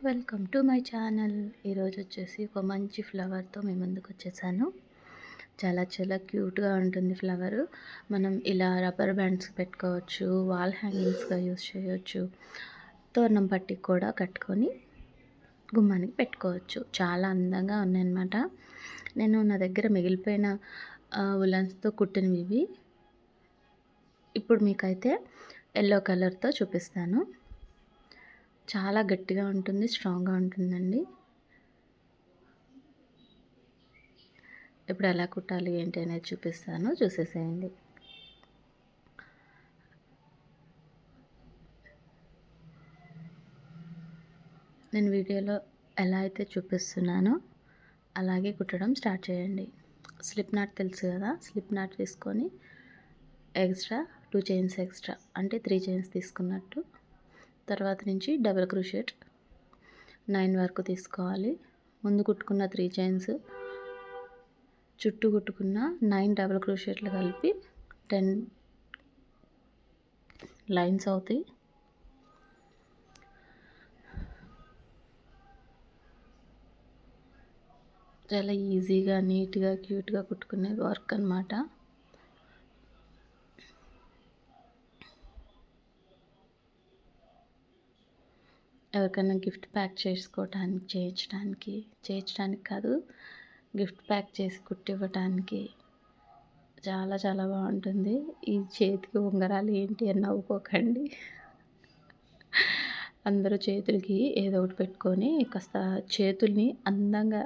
Welcome to my channel. ఈరోజు వచ్చేసి ఒక మంచి ఫ్లవర్తో మీ ముందుకు వచ్చేసాను. చాలా చాలా క్యూట్గా ఉంటుంది ఫ్లవరు. మనం ఇలా రబ్బర్ బ్యాండ్స్ పెట్టుకోవచ్చు, వాల్ హ్యాంగింగ్స్గా యూస్ చేయవచ్చు, తోరణం పట్టి కూడా కట్టుకొని గుమ్మానికి పెట్టుకోవచ్చు. చాలా అందంగా ఉన్నాయన్నమాట. నేను నా దగ్గర మిగిలిపోయిన ఉలన్స్తో కుట్టినవి ఇవి. ఇప్పుడు మీకైతే ఎల్లో కలర్తో చూపిస్తాను. చాలా గట్టిగా ఉంటుంది, స్ట్రాంగ్గా ఉంటుందండి. ఇప్పుడు ఎలా కుట్టాలి ఏంటి అనేది చూపిస్తాను, చూసేసేయండి. నేను వీడియోలో ఎలా అయితే చూపిస్తున్నానో అలాగే కుట్టడం స్టార్ట్ చేయండి. స్లిప్ నాట్ తెలుసు కదా, స్లిప్ నాట్ తీసుకొని ఎక్స్ట్రా 2 చైన్స్ ఎక్స్ట్రా అంటే 3 చైన్స్ తీసుకున్నట్టు, తర్వాత నుంచి డబుల్ క్రోషెట్ 9 వరకు తీసుకోవాలి. ముందు కుట్టుకున్న 3 చైన్స్ చుట్టూ కుట్టుకున్న 9 డబుల్ క్రోషెట్లు కలిపి 10 లైన్స్ అవుతాయి. చాలా ఈజీగా, నీట్గా, క్యూట్గా కుట్టుకునే వర్క్ అన్నమాట. ఎవరికైనా గిఫ్ట్ ప్యాక్ చేయించడానికి కాదు, గిఫ్ట్ ప్యాక్ చేసి కుట్టివ్వటానికి చాలా చాలా బాగుంటుంది. ఈ చేతికి ఉంగరాలు ఏంటి అని నవ్వుకోకండి. అందరూ చేతులకి ఏదో ఒకటి పెట్టుకొని కాస్త చేతుల్ని అందంగా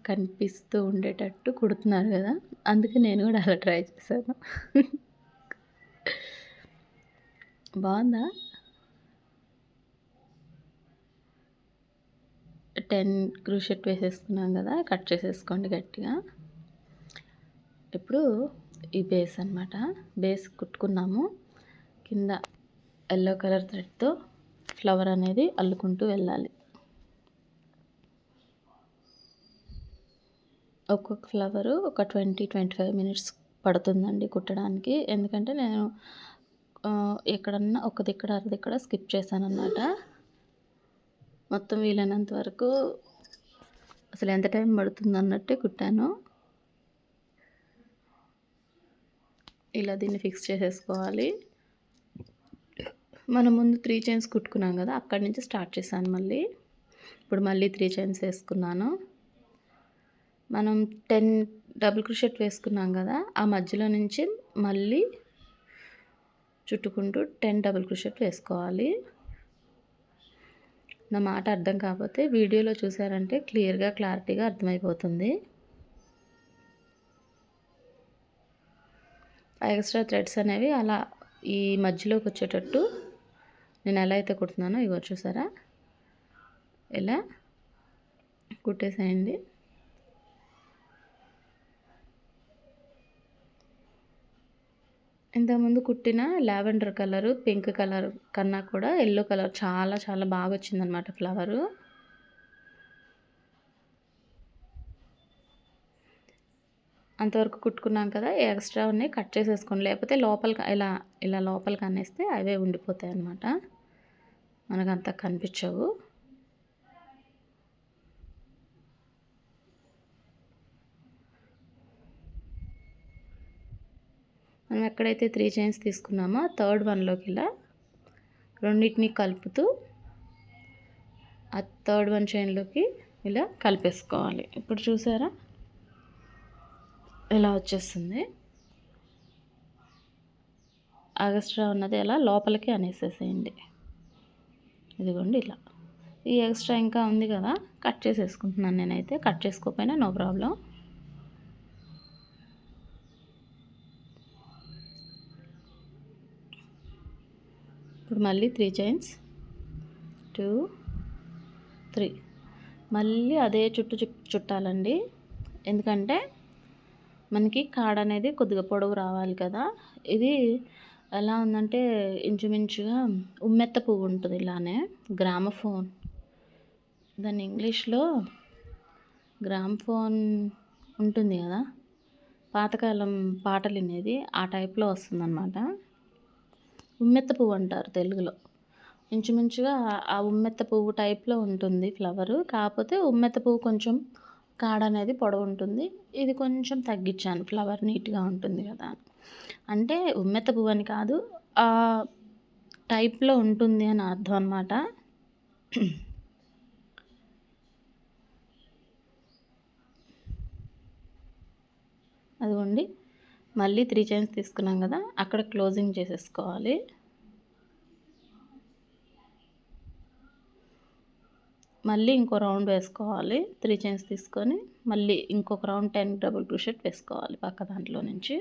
కనిపిస్తూ ఉండేటట్టు కుడుతున్నారు కదా, అందుకే నేను కూడా అలా ట్రై చేశాను. బాగుందా? 10 క్రూషెట్ వేసేసుకున్నాం కదా, కట్ చేసేసుకోండి గట్టిగా. ఇప్పుడు ఈ బేస్ అన్నమాట, బేస్ కుట్టుకున్నాము. కింద ఎల్లో కలర్ థ్రెడ్తో ఫ్లవర్ అనేది అల్లుకుంటూ వెళ్ళాలి. ఒక్కొక్క ఫ్లవరు ఒక 20-25 మినిట్స్ పడుతుందండి కుట్టడానికి. ఎందుకంటే నేను ఎక్కడన్నా ఒక దిక్కడ అరదిక్కడ స్కిప్ చేశాను అన్నమాట. మొత్తం వీలైనంత వరకు అసలు ఎంత టైం పడుతుంది అన్నట్టే కుట్టాను. ఇలా దీన్ని ఫిక్స్ చేసేసుకోవాలి. మనం ముందు 3 చైన్స్ కుట్టుకున్నాం కదా, అక్కడి నుంచి స్టార్ట్ చేశాను మళ్ళీ. ఇప్పుడు మళ్ళీ 3 చైన్స్ వేసుకున్నాను. మనం 10 డబుల్ క్రోషెట్ వేసుకున్నాం కదా, ఆ మధ్యలో నుంచి మళ్ళీ చుట్టుకుంటూ 10 డబుల్ క్రోషెట్ వేసుకోవాలి. నా మాట అర్థం కాకపోతే వీడియోలో చూసారంటే క్లారిటీగా అర్థమైపోతుంది. ఆ ఎక్స్ట్రా థ్రెడ్స్ అనేవి అలా ఈ మధ్యలోకి వచ్చేటట్టు నేను ఎలా అయితే కుడుతున్నానో ఇగో చూసారా, ఇలా కుట్టేసేయండి. ఇంతకుముందు కుట్టిన లావెండర్ కలరు, పింక్ కలర్ కన్నా కూడా ఎల్లో కలర్ చాలా చాలా బాగా వచ్చిందనమాట ఫ్లవరు. అంతవరకు కుట్టుకున్నాం కదా, ఎక్స్ట్రా ఉన్నాయి కట్ చేసేసుకోండి. లేకపోతే లోపలికి ఇలా లోపలికి అనేస్తే అవే ఉండిపోతాయి అన్నమాట, మనకు అంత కనిపించవు. మనం ఎక్కడైతే 3 చైన్స్ తీసుకున్నామో థర్డ్ వన్లోకి ఇలా రెండింటిని కలుపుతూ ఆ థర్డ్ వన్ చైన్లోకి ఇలా కలిపేసుకోవాలి. ఇప్పుడు చూసారా ఇలా వచ్చేస్తుంది. ఎక్స్ట్రా ఉన్నది ఇలా లోపలికి అనేసేసేయండి. ఇదిగోండి ఇలా. ఈ ఎక్స్ట్రా ఇంకా ఉంది కదా, కట్ చేసేసుకుంటున్నాను నేనైతే. కట్ చేసుకోకపోయినా నో ప్రాబ్లం. ఇప్పుడు మళ్ళీ 3 చైన్స్ 2 3 మళ్ళీ అదే చుట్టాలండి. ఎందుకంటే మనకి కాడ అనేది కొద్దిగా పొడవు రావాలి కదా. ఇది ఎలా ఉందంటే ఇంచుమించుగా ఉమ్మెత్త పువ్వు ఉంటుంది, ఇలానే గ్రామఫోన్, దాన్ని ఇంగ్లీష్లో గ్రామఫోన్ ఉంటుంది కదా, పాతకాలం పాటలు వినేది ఆ టైప్లో వస్తుందన్నమాట. ఉమ్మెత్త పువ్వు అంటారు తెలుగులో. ఇంచుమించుగా ఆ ఉమ్మెత్త పువ్వు టైప్‌లో ఉంటుంది ఫ్లవరు. కాపోతే ఉమ్మెత్త పువ్వు కొంచెం కాడ అనేది పొడవుంటుంది. ఇది కొంచెం తగ్గిచ్చాను ఫ్లవర్ నీట్‌గా ఉంటుంది గదా అని. అంటే ఉమ్మెత్త పువ్వని కాదు, ఆ టైప్‌లో ఉంటుంది అని అర్థం అనమాట. అదిగోండి. మళ్ళీ 3 చైన్స్ తీసుకున్నాం గదా! అక్కడ క్లోజింగ్ చేసేసుకోవాలి. మళ్ళీ ఇంకో రౌండ్ వేసుకోవాలి. 3 చైన్స్ తీసుకొని మళ్ళీ ఇంకొక రౌండ్ 10 డబుల్ క్రోషెట్ వేసుకోవాలి పక్క దాంట్లో నుంచి.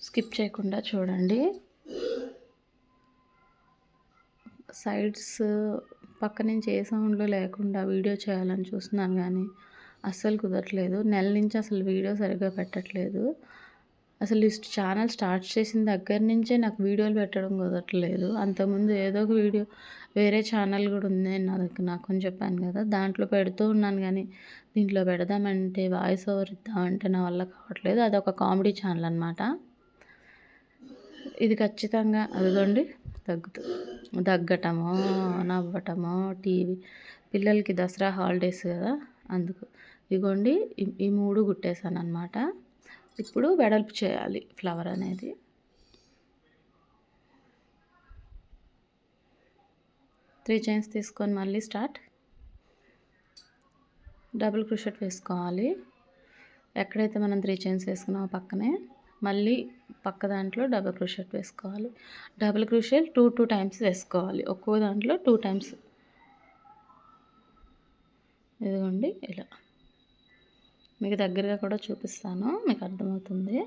స్కిప్ చేయకుండా చూడండి. సైడ్స్ పక్క నుంచి ఏ సౌండ్లు లేకుండా వీడియో చేయాలని చూస్తున్నాను గానీ అస్సలు కుదరట్లేదు. నెల నుంచి అసలు వీడియో సరిగ్గా పెట్టట్లేదు. అసలు ఈ ఛానల్ స్టార్ట్ చేసిన దగ్గర నుంచే నాకు వీడియోలు పెట్టడం కుదరట్లేదు. అంతకుముందు ఏదో ఒక వీడియో వేరే ఛానల్ కూడా ఉంది నాకు అని చెప్పాను కదా! దాంట్లో పెడుతూ ఉన్నాను కానీ దీంట్లో పెడదామంటే వాయిస్ ఓవర్ ఇద్దామంటే నా వల్ల కావట్లేదు. అదొక కామెడీ ఛానల్ అనమాట. ఇది ఖచ్చితంగా అదిగోండి దగ్గటమో నవ్వటమో టీవీ పిల్లలకి దసరా హాలిడేస్ కదా అందుకు. ఇదిగోండి ఈ 3 కుట్టేసాను అనమాట. ఇప్పుడు వెడల్పు చేయాలి ఫ్లవర్ అనేది. త్రీ చైన్స్ తీసుకొని మళ్ళీ స్టార్ట్. డబుల్ క్రోషెట్ వేసుకోవాలి. ఎక్కడైతే మనం 3 చైన్స్ వేసుకున్నామో పక్కనే మళ్ళీ పక్క దాంట్లో డబుల్ క్రోషెట్ వేసుకోవాలి. డబుల్ క్రోషెట్ 2 టైమ్స్ వేసుకోవాలి. ఒక్కో దాంట్లో 2 టైమ్స్. ఇదిగోండి ఇలా మీకు దగ్గరగా కూడా చూపిస్తాను, మీకు అర్థమవుతుంది.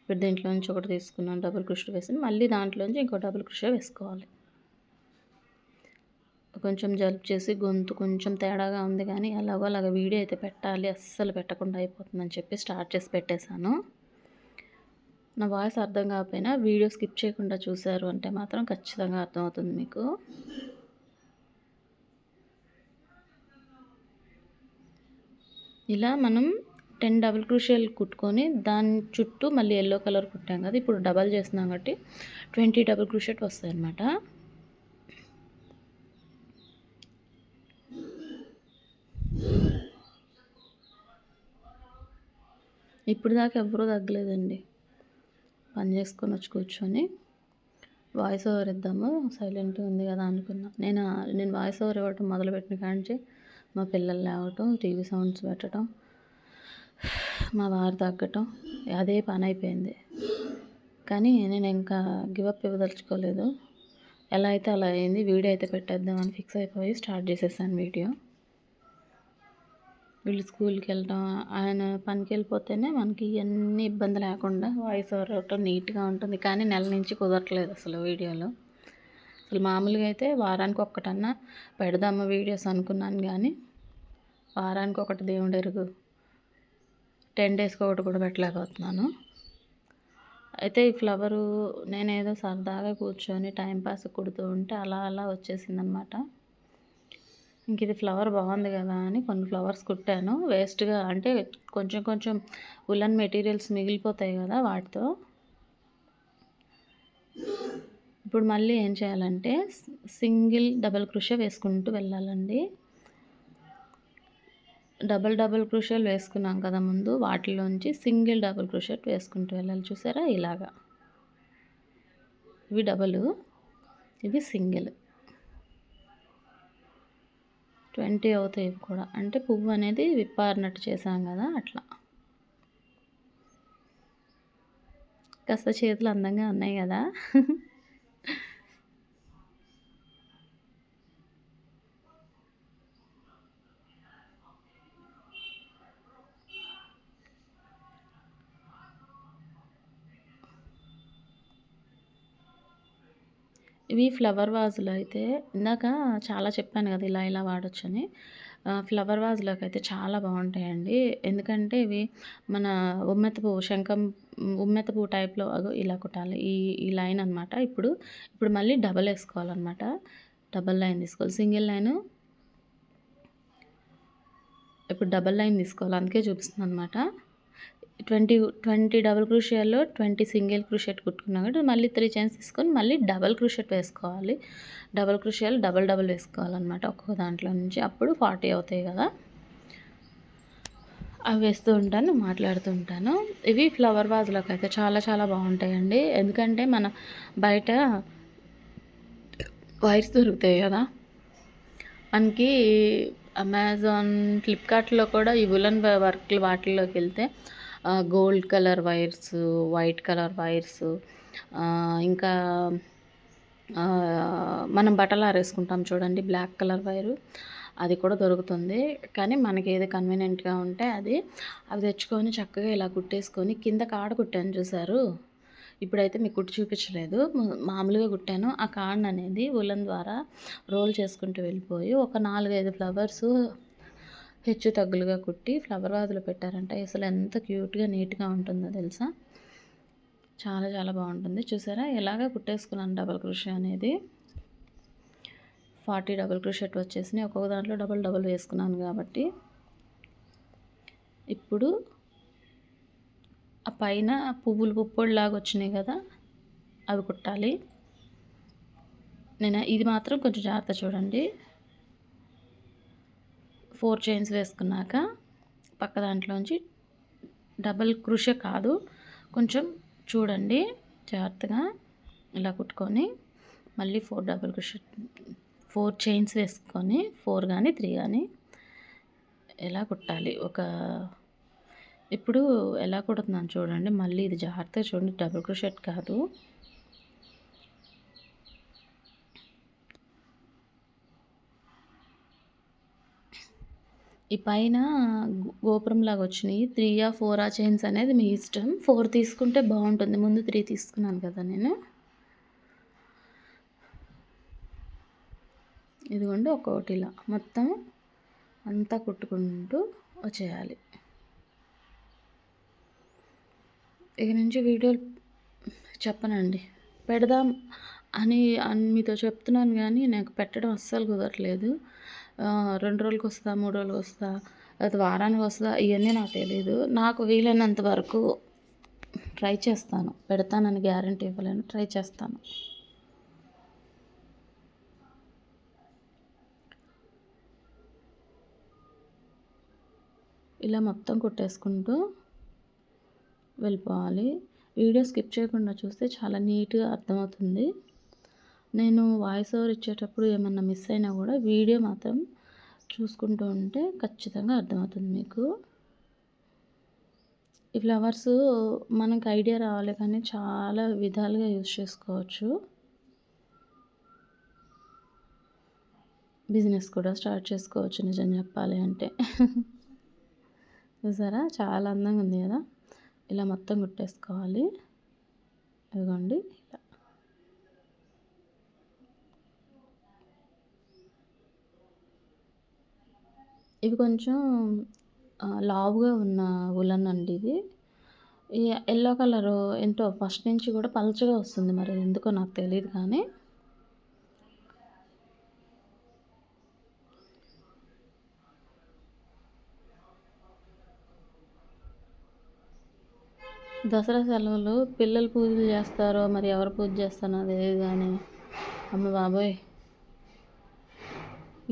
ఇప్పుడు దీంట్లోంచి ఒకటి తీసుకున్నాను, డబుల్ క్రోషెట్ వేసి మళ్ళీ దాంట్లోంచి ఇంకో డబుల్ క్రోషెట్ వేసుకోవాలి. కొంచెం జలుబు చేసి గొంతు కొంచెం తేడాగా ఉంది కానీ ఎలాగో అలాగ వీడియో అయితే పెట్టాలి, అస్సలు పెట్టకుండా అయిపోతుందని చెప్పి స్టార్ట్ చేసి పెట్టేశాను. నా వాయిస్ అర్థం కాకపోయినా వీడియో స్కిప్ చేయకుండా చూశారు అంటే మాత్రం ఖచ్చితంగా అర్థమవుతుంది మీకు. ఇలా మనం 10 డబుల్ క్రోషెట్ కుట్టుకొని దాని చుట్టూ మళ్ళీ ఎల్లో కలర్ కుట్టాం కదా, ఇప్పుడు డబల్ చేస్తున్నాం కాబట్టి 20 డబుల్ క్రోషెట్ వస్తాయి అన్నమాట. ఇప్పుడు దాకా ఎవరూ తగ్గలేదండి. పని చేసుకొని వచ్చి కూర్చొని వాయిస్ ఓవర్ ఇద్దాము, సైలెంట్గా ఉంది కదా అనుకున్నా. నేను వాయిస్ ఓవర్ ఇవ్వటం మొదలుపెట్టిన కాంచి మా పిల్లలు లేవటం, టీవీ సౌండ్స్ పెట్టడం, మా వారు తగ్గటం, అదే పని అయిపోయింది. కానీ నేను ఇంకా గివప్ ఇవ్వదలుచుకోలేదు. ఎలా అయితే అలా అయింది. వీడియో అయితే పెట్టేద్దామని ఫిక్స్ అయిపోయి స్టార్ట్ చేసేసాను వీడియో. వీళ్ళు స్కూల్కి వెళ్ళడం, ఆయన పనికి వెళ్ళిపోతేనే మనకి ఇవన్నీ ఇబ్బంది లేకుండా వాయిస్ ఓవర్ ఇవ్వటం నీట్గా ఉంటుంది. కానీ నెల నుంచి కుదరట్లేదు అసలు వీడియోలో. అసలు మామూలుగా అయితే వారానికి ఒక్కటన్నా పెడదాము వీడియోస్ అనుకున్నాను కానీ వారానికి ఒకటి దేవుడు ఎరుగు 10 డేస్కి ఒకటి కూడా పెట్టలేకపోతున్నాను. అయితే ఈ ఫ్లవరు నేనేదో సరదాగా కూర్చొని టైంపాస్ కుడుతూ ఉంటే అలా అలా వచ్చేసిందనమాట. ఇంక ఇది ఫ్లవర్ బాగుంది కదా అని కొన్ని ఫ్లవర్స్ కుట్టాను వేస్ట్గా, అంటే కొంచెం కొంచెం ఉలన్ మెటీరియల్స్ మిగిలిపోతాయి కదా వాటితో. ఇప్పుడు మళ్ళీ ఏం చేయాలంటే సింగిల్ డబల్ క్రోషెట్ వేసుకుంటూ వెళ్ళాలండి. డబల్ క్రోషెట్ వేసుకున్నాం కదా ముందు, వాటిలోంచి సింగిల్ డబల్ క్రోషెట్ వేసుకుంటూ వెళ్ళాలి. చూసారా ఇలాగా. ఇవి డబల్, ఇవి సింగిల్. 20 అవుతాయి ఇవి కూడా. అంటే పువ్వు అనేది విప్పారినట్టు చేసాం కదా అట్లా. కాస్త చేతులు అందంగా ఉన్నాయి కదా. ఇవి ఫ్లవర్ వాజులు అయితే ఇందాక చాలా చెప్పాను కదా ఇలా ఇలా వాడొచ్చని. ఫ్లవర్ వాజ్‌లోకి అయితే చాలా బాగుంటాయండి. ఎందుకంటే ఇవి మన ఉమ్మెత్త పువ్వు ఉమ్మెత్త పువ్వు టైప్‌లో అగో ఇలా కుట్టాలి. ఈ లైన్ అనమాట. ఇప్పుడు మళ్ళీ డబల్ ఏసుకోవాలనమాట. డబల్ లైన్ తీసుకోవాలి. సింగిల్ లైను ఇప్పుడు డబల్ లైన్ తీసుకోవాలి. అందుకే చూపిస్తున్నాననమాట. 20 డబుల్ క్రోషియాలో 20 సింగిల్ క్రోషెట్ కుట్టుకున్నాం కాబట్టి మళ్ళీ 3 చైన్స్ తీసుకొని మళ్ళీ డబల్ క్రోషెట్ వేసుకోవాలి. డబల్ క్రోషియాలో డబల్ వేసుకోవాలన్నమాట ఒక్కొక్క దాంట్లో నుంచి. అప్పుడు 40 అవుతాయి కదా. అవి వేస్తూ ఉంటాను, మాట్లాడుతూ ఉంటాను. ఇవి ఫ్లవర్ వాజ్‌లోకి అయితే చాలా చాలా బాగుంటాయండి. ఎందుకంటే మన బయట వైర్స్ దొరుకుతాయి కదా. మనకి అమెజాన్, ఫ్లిప్‌కార్ట్‌లో కూడా ఈ వులెన్ వర్క్‌లు వాటిల్లోకి వెళ్తే gold colour wires, white colour wires, ఇంకా మనం బట్టలు ఆరేసుకుంటాం చూడండి బ్లాక్ కలర్ వైరు, అది కూడా దొరుకుతుంది. కానీ మనకి ఏది కన్వీనియంట్‌గా ఉంటే అవి తెచ్చుకొని చక్కగా ఇలా కుట్టేసుకొని కింద కాడ కుట్టాను చూసారు. ఇప్పుడైతే మీకు కుట్టి చూపించలేదు. మామూలుగా కుట్టాను. ఆ కాడన్ అనేది వులెన్ ద్వారా రోల్ చేసుకుంటూ వెళ్ళిపోయి ఒక 4, 5 ఫ్లవర్స్ హెచ్చు తగ్గులుగా కుట్టి ఫ్లవర్ వాజ్‌లో పెట్టారంటే అసలు ఎంత క్యూట్‌గా నీట్‌గా ఉంటుందో తెలుసా. చాలా చాలా బాగుంటుంది. చూసారా ఎలాగా కుట్టేసుకున్నాను డబల్ క్రోషే అనేది. 40 డబుల్ క్రోషెట్ వచ్చేసినాయి. ఒక్కొక్క దాంట్లో డబల్ వేసుకున్నాను కాబట్టి ఇప్పుడు ఆ పైన పుప్పొడిలాగా వచ్చినాయి కదా, అవి కుట్టాలి. నేను ఇది మాత్రం కొంచెం జాగ్రత్త చూడండి. 4 చైన్స్ వేసుకున్నాక పక్క దాంట్లోంచి డబల్ క్రోషే కాదు, కొంచెం చూడండి జాగ్రత్తగా ఇలా కుట్టుకొని మళ్ళీ 4 డబల్ క్రోషే 4 చైన్స్ వేసుకొని 4 కానీ 3 కానీ ఎలా కుట్టాలి. ఇప్పుడు ఎలా కుడుతున్నాను చూడండి. మళ్ళీ ఇది జాగ్రత్తగా చూడండి, డబుల్ క్రోషెట్ కాదు. ఈ పైన గోపురంలాగా వచ్చినాయి 3 4 చైన్స్ అనేది మీ ఇష్టం. 4 తీసుకుంటే బాగుంటుంది. ముందు 3 తీసుకున్నాను కదా నేను. ఇదిగోండి ఒక్కొక్కటి ఇలా మొత్తం అంతా కుట్టుకుంటూ వచ్చేయాలి. ఇక నుంచి వీడియోలు చెప్పనండి, పెడదాం అని మీతో చెప్తున్నాను కానీ నాకు పెట్టడం అస్సలు కుదరట్లేదు. 2 రోజులకి వస్తుందా, 3 రోజులకి వస్తుందా, లేదా వారానికి వస్తుందా, ఇవన్నీ నాకు తెలీదు. నాకు వీలైనంత వరకు ట్రై చేస్తాను. పెడతానని గ్యారంటీ ఇవ్వలేను, ట్రై చేస్తాను. ఇలా మొత్తం కుట్టేసుకుంటూ వెళ్ళిపోవాలి. వీడియో స్కిప్ చేయకుండా చూస్తే చాలా నీట్‌గా అర్థమవుతుంది. నేను వాయిస్ ఓవర్ ఇచ్చేటప్పుడు ఏమన్నా మిస్ అయినా కూడా వీడియో మాత్రం చూసుకుంటూ ఉంటే ఖచ్చితంగా అర్థమవుతుంది మీకు. ఈ ఫ్లవర్స్ మనకు ఐడియా రావాలి కానీ చాలా విధాలుగా యూజ్ చేసుకోవచ్చు. బిజినెస్ కూడా స్టార్ట్ చేసుకోవచ్చు నిజం చెప్పాలి అంటే. చూసారా చాలా అందంగా ఉంది కదా. ఇలా మొత్తం కుట్టేసుకోవాలి. ఇదిగోండి ఇలా. ఇవి కొంచెం లావుగా ఉన్న వులెన్ అండి ఇది. ఈ యెల్లో కలరు ఏంటో ఫస్ట్ నుంచి కూడా పల్చగా వస్తుంది, మరి ఎందుకో నాకు తెలియదు కానీ. దసరా సెలవులు పిల్లలు పూజలు చేస్తారో మరి ఎవరు పూజ చేస్తారో తెలియదు కానీ అమ్మ బాబోయ్,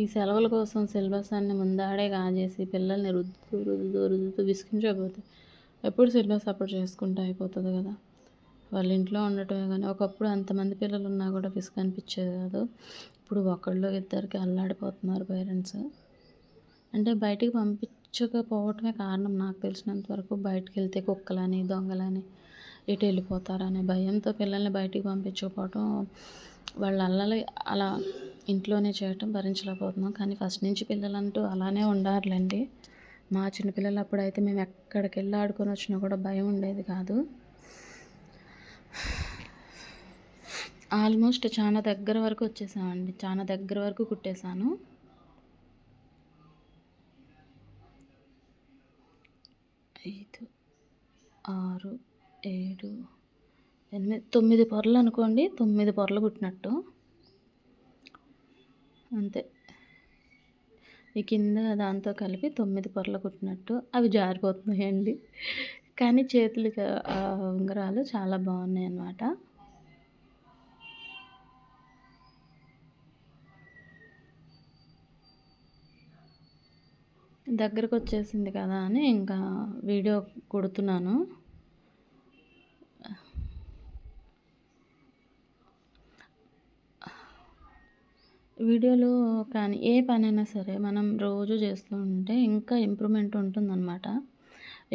ఈ సెలవుల కోసం సిలబస్ అన్ని ముందాడే కాజేసి పిల్లల్ని రుద్దుతూ విసిగించకపోతే ఎప్పుడు సిలబస్ అప్పుడు చేసుకుంటే అయిపోతుంది కదా. వాళ్ళ ఇంట్లో ఉండటమే కానీ ఒకప్పుడు అంతమంది పిల్లలు ఉన్నా కూడా విసుగు అనిపించేది కాదు. ఇప్పుడు ఒకళ్ళు ఇద్దరికి అల్లాడిపోతున్నారు పేరెంట్స్. అంటే బయటికి పంపించకపోవటమే కారణం నాకు తెలిసినంత వరకు. బయటికి వెళ్తే కుక్కలని, దొంగలని, ఎటు వెళ్ళిపోతారనే భయంతో పిల్లల్ని బయటికి పంపించకపోవటం, వాళ్ళ అల్లరి అలా ఇంట్లోనే చేయటం భరించలేకపోతున్నాం. కానీ ఫస్ట్ నుంచి పిల్లలంటూ అలానే ఉండారులేండి. మా చిన్నపిల్లలు అప్పుడైతే మేము ఎక్కడికి వెళ్ళి ఆడుకొని వచ్చినా కూడా భయం ఉండేది కాదు. ఆల్మోస్ట్ చాలా దగ్గర వరకు వచ్చేసామండి, చాలా దగ్గర వరకు కుట్టేశాను. 5, 6, 7, 8, 9 పొరలు అనుకోండి. 9 పొరలు కుట్టినట్టు అంతే. ఈ కింద దాంతో కలిపి 9 పొరలు కుట్టినట్టు. అవి జారిపోతున్నాయండి. కానీ చేతులకి ఉంగరాలు చాలా బాగున్నాయన్నమాట. దగ్గరకు వచ్చేసింది కదా అని ఇంకా వీడియో కొడుతున్నాను. వీడియోలో కానీ ఏ పనైనా సరే మనం రోజు చేస్తూ ఉంటే ఇంకా ఇంప్రూవ్మెంట్ ఉంటుందన్నమాట.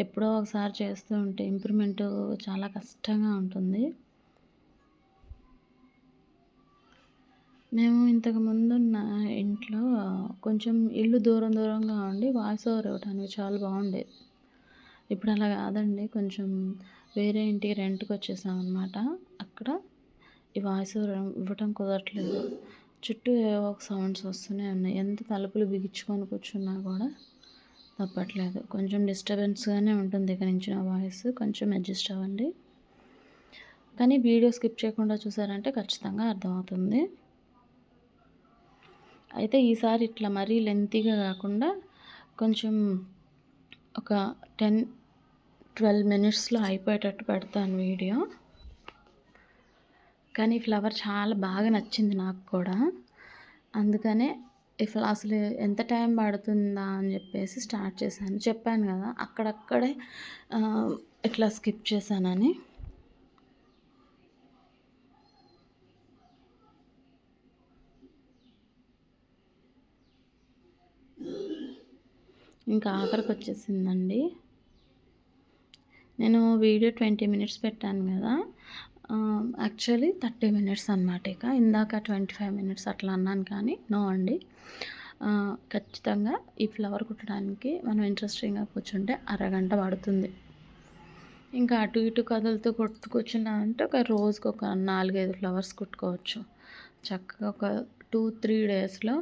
ఎప్పుడో ఒకసారి చేస్తూ ఉంటే ఇంప్రూవ్మెంట్ చాలా కష్టంగా ఉంటుంది. మేము ఇంతకుముందున్న ఇంట్లో కొంచెం ఇల్లు దూరం దూరంగా ఉండి వాయిస్ ఓవర్ ఇవ్వడానికి చాలా బాగుండేది. ఇప్పుడు అలా కాదండి. కొంచెం వేరే ఇంటికి రెంట్కి వచ్చేసామన్నమాట. అక్కడ ఈ వాయిస్ ఓవర్ ఇవ్వటం కుదరట్లేదు. చుట్టూ ఏవో ఒక సౌండ్స్ వస్తూనే ఉన్నాయి. ఎంత తలుపులు బిగించుకొని కూర్చున్నా కూడా తప్పట్లేదు. కొంచెం డిస్టర్బెన్స్గానే ఉంటుంది ఇక నుంచి నా వాయిస్. కొంచెం అడ్జస్ట్ అవ్వండి. కానీ వీడియో స్కిప్ చేయకుండా చూసారంటే ఖచ్చితంగా అర్థమవుతుంది. అయితే ఈసారి ఇట్లా మరీ లెంతీగా కాకుండా కొంచెం ఒక 10-12 మినిట్స్లో అయిపోయేటట్టు పెడతాను వీడియో. కానీ ఫ్లవర్ చాలా బాగా నచ్చింది నాకు కూడా. అందుకనే అసలు ఎంత టైం పడుతుందా అని చెప్పేసి స్టార్ట్ చేశాను. చెప్పాను కదా అక్కడక్కడే ఇట్లా స్కిప్ చేశానని. ఇంకా ఆఖరికి వచ్చేసిందండి. నేను వీడియో 20 మినిట్స్ పెట్టాను కదా, యాక్చువల్లీ 30 మినిట్స్ అనమాట. ఇక ఇందాక 25 మినిట్స్ అట్లా అన్నాను కానీ నో అండి. ఖచ్చితంగా ఈ ఫ్లవర్ కుట్టడానికి మనం ఇంట్రెస్టింగ్గా కూర్చుంటే అరగంట పడుతుంది. ఇంకా అటు ఇటు కదులుతూ కూర్చున్నామంటే ఒక రోజుకి ఒక 4-5 ఫ్లవర్స్ కుట్టుకోవచ్చు చక్కగా. ఒక 2-3 డేస్లో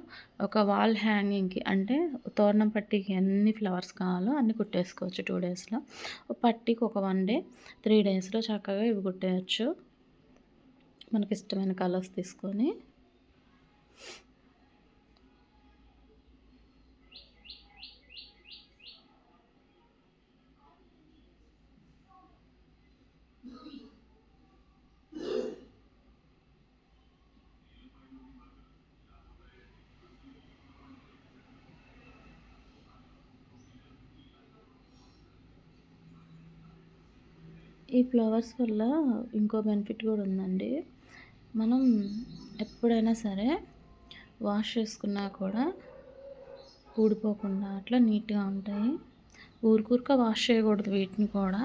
ఒక వాల్ హ్యాంగింగ్కి అంటే తోరణం పట్టీకి ఎన్ని ఫ్లవర్స్ కావాలో అన్ని కుట్టేసుకోవచ్చు 2 డేస్లో. పట్టీకి ఒక 1 డే, 3 డేస్లో చక్కగా ఇవి కుట్టేయచ్చు మనకి ఇష్టమైన కలర్స్ తీసుకొని. ఈ ఫ్లవర్స్ వల్ల ఇంకో బెనిఫిట్ కూడా ఉందండి. మనం ఎప్పుడైనా సరే వాష్ చేసుకున్నా కూడా ఊడిపోకుండా అట్లా నీట్గా ఉంటాయి. ఊరికూరిక వాష్ చేయకూడదు వీటిని కూడా.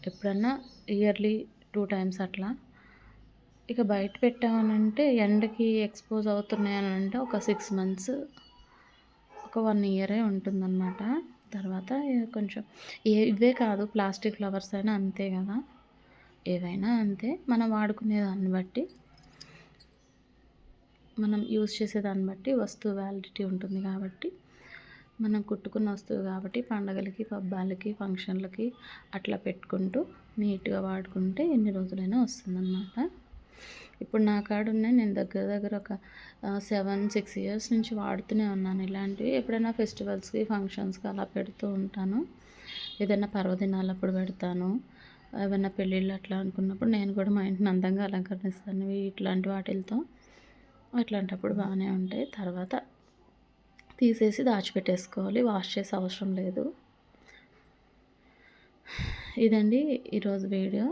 ఎప్పుడన్నా ఇయర్లీ 2 టైమ్స్ అట్లా. ఇక బయట పెట్టామనంటే ఎండకి ఎక్స్పోజ్ అవుతున్నాయి అని అంటే ఒక 6 మంత్స్, ఒక 1 ఇయరే ఉంటుందన్నమాట. తర్వాత కొంచెం ఇవే కాదు, ప్లాస్టిక్ ఫ్లవర్స్ అయినా అంతే కదా, ఏవైనా అంతే. మనం వాడుకునే దాన్ని బట్టి, మనం యూజ్ చేసేదాన్ని బట్టి వస్తువు వ్యాలిడిటీ ఉంటుంది కాబట్టి, మనం కుట్టుకున్న వస్తువు కాబట్టి పండగలకి, పబ్బాలకి, ఫంక్షన్లకి అట్లా పెట్టుకుంటూ నీట్గా వాడుకుంటే ఎన్ని రోజులైనా వస్తుందన్నమాట. ఇప్పుడు నా కాడ ఉన్నాయి. నేను దగ్గర ఒక 7-6 ఇయర్స్ నుంచి వాడుతూనే ఉన్నాను ఇలాంటివి. ఎప్పుడైనా ఫెస్టివల్స్కి, ఫంక్షన్స్కి అలా పెడుతూ ఉంటాను. ఏదైనా పర్వదినాలప్పుడు పెడతాను. ఏమైనా పెళ్ళిళ్ళు అట్లా అనుకున్నప్పుడు నేను కూడా మా ఇంటిని అందంగా అలంకరిస్తాను ఇట్లాంటి వాటిలతో. అట్లాంటప్పుడు బాగానే ఉంటాయి. తర్వాత తీసేసి దాచిపెట్టేసుకోవాలి. వాష్ చేసే అవసరం లేదు. ఇదండి ఈరోజు వీడియో.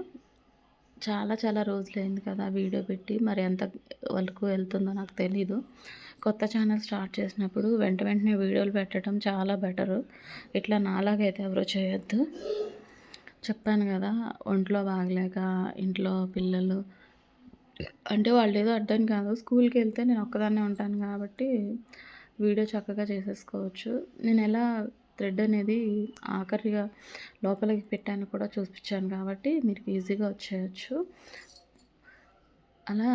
చాలా రోజులైంది కదా వీడియో పెట్టి. మరి ఎంత వరకు వెళ్తుందో నాకు తెలీదు. కొత్త ఛానల్ స్టార్ట్ చేసినప్పుడు వెంటనే వీడియోలు పెట్టడం చాలా బెటరు. ఇట్లా నాలాగైతే ఎవరో చేయొద్దు. చెప్పాను కదా, ఒంట్లో బాగలేక ఇంట్లో పిల్లలు అంటే వాళ్ళు ఏదో అడ్డం కాదు, స్కూల్కి వెళ్తే నేను ఒక్కదాన్నే ఉంటాను కాబట్టి వీడియో చక్కగా చేసేసుకోవచ్చు. నేను ఎలా థ్రెడ్ అనేది ఆఖరిగా లోపలికి పెట్టాను కూడా చూపించాను కాబట్టి మీరు ఈజీగా వచ్చేయచ్చు. అలా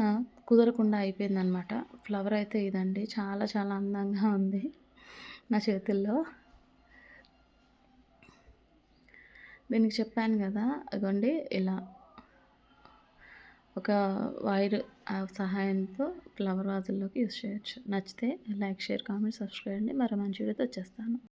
కుదరకుండా అయిపోయిందనమాట. ఫ్లవర్ అయితే ఇదండి, చాలా అందంగా ఉంది నా చేతుల్లో. దీనికి చెప్పాను కదా, అదిగోండి ఇలా ఒక వైర్ సహాయంతో ఫ్లవర్ వాజుల్లోకి యూజ్ చేయొచ్చు. నచ్చితే లైక్, షేర్, కామెంట్, సబ్స్క్రైబ్ అండి. మరో మంచి వీడియోతో వచ్చేస్తాను.